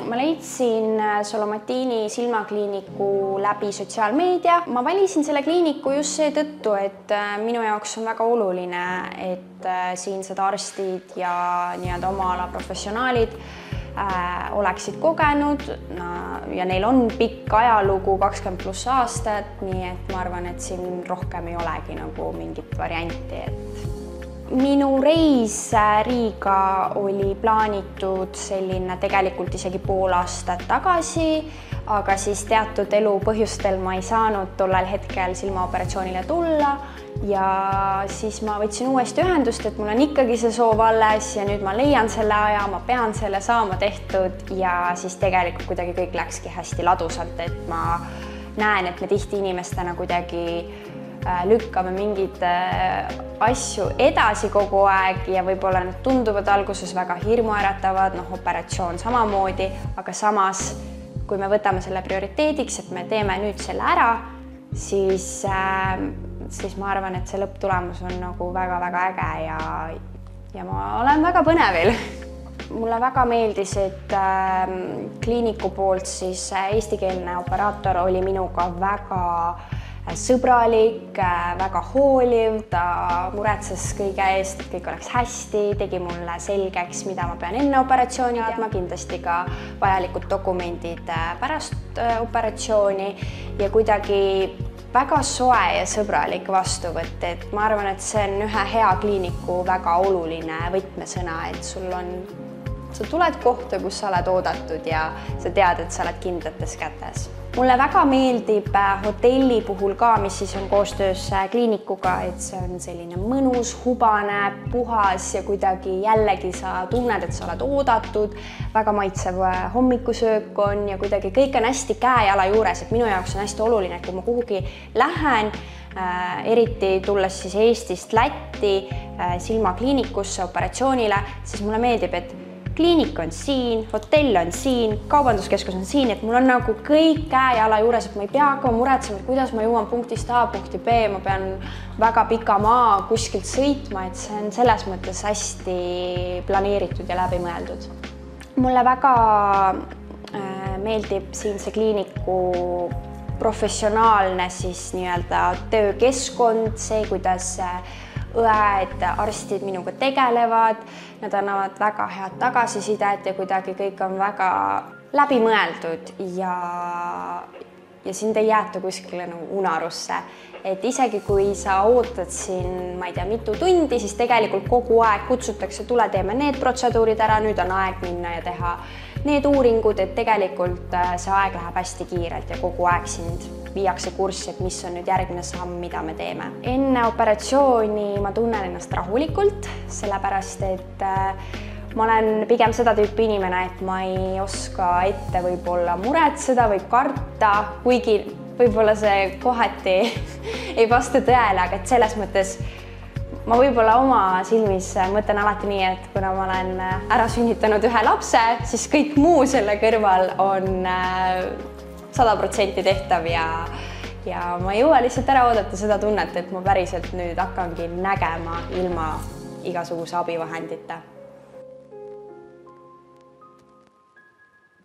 Ma leidsin Solomatini silmakliiniku läbi sotsiaalmeedia. Ma valisin selle kliiniku just seetõttu, et minu jaoks on väga oluline, et siinsed arstid ja nii-öelda oma ala professionaalid oleksid kogenud ja neil on pikk ajalugu, 20+ aastat, nii et ma arvan, et siin rohkem ei olegi nagu mingit varianti. Minu reis Riiga oli plaanitud selline tegelikult isegi pool aastat tagasi, aga siis teatud elu põhjustel ma ei saanud tollel hetkel silmaoperatsioonile tulla ja siis ma võtsin uuesti ühendust, et mul on ikkagi see soov alles ja nüüd ma leian selle aja, ma pean selle saama tehtud ja siis tegelikult kuidagi kõik läkski hästi ladusalt, et ma näen, et me tihti inimestena kuidagi lükkame mingeid asju edasi kogu aeg ja võib-olla need tunduvad alguses väga hirmuäratavad, operatsioon samamoodi, aga samas, kui me võtame selle prioriteediks, et me teeme nüüd selle ära, siis ma arvan, et see lõpptulemus on nagu väga-väga äge ja ma olen väga põnevil. Mulle väga meeldis, et kliiniku poolt siis eestikeelne operaator oli minuga väga sõbralik, väga hooliv, ta muretses kõige eest, et kõik oleks hästi, tegi mulle selgeks, mida ma pean enne operatsiooni teadma, kindlasti ka vajalikud dokumendid pärast operatsiooni ja kuidagi väga soe ja sõbralik vastuvõtt, et ma arvan, et see on ühe hea kliiniku väga oluline võtmesõna, et sa tuled kohta, kus sa oled oodatud ja sa tead, et sa oled kindlates kätes. Mulle väga meeldib hotelli puhul ka, mis siis on koostöös kliinikuga, et see on selline mõnus, hubane, puhas ja kuidagi jällegi sa tunned, et sa oled oodatud, väga maitsev hommikusöök on ja kuidagi kõik on hästi käe-jala juures, et minu jaoks on hästi oluline, et kui ma kuhugi lähen, eriti tulles siis Eestist Lätti silmakliinikusse operatsioonile, siis mulle meeldib, et kliinik on siin, hotell on siin, kaubanduskeskus on siin, et mul on nagu kõik käe-jala juures, et ma ei pea hakkama muretsema, kuidas ma jõuan punktist A punkti B, ma pean väga pika maa kuskilt sõitma, et see on selles mõttes hästi planeeritud ja läbimõeldud. Mulle väga meeldib siin see kliiniku professionaalne siis nii-öelda töökeskkond, see, kuidas õed, arstid minuga tegelevad, nad annavad väga head tagasisidet ja kuidagi kõik on väga läbimõeldud ja sind ei jäeta kuskile nagu unarusse. Et isegi kui sa ootad siin, ma ei tea, mitu tundi, siis tegelikult kogu aeg kutsutakse, tule teeme need protseduurid ära, nüüd on aeg minna ja teha need uuringud, et tegelikult see aeg läheb hästi kiirelt ja kogu aeg sind viiakse kurssi, et mis on nüüd järgmine samm, mida me teeme. Enne operatsiooni ma tunnen ennast rahulikult, sellepärast et ma olen pigem seda tüüpi inimene, et ma ei oska ette võib-olla muretseda või karta, kuigi võib-olla see kohati ei vasta tõele, aga et selles mõttes ma võib-olla oma silmis mõtlen alati nii, et kuna ma olen ära sünnitanud ühe lapse, siis kõik muu selle kõrval on 100% tehtav ja ma ei jõua lihtsalt ära oodata seda tunnet, et ma päriselt nüüd hakkangi nägema ilma igasuguse abivahendita.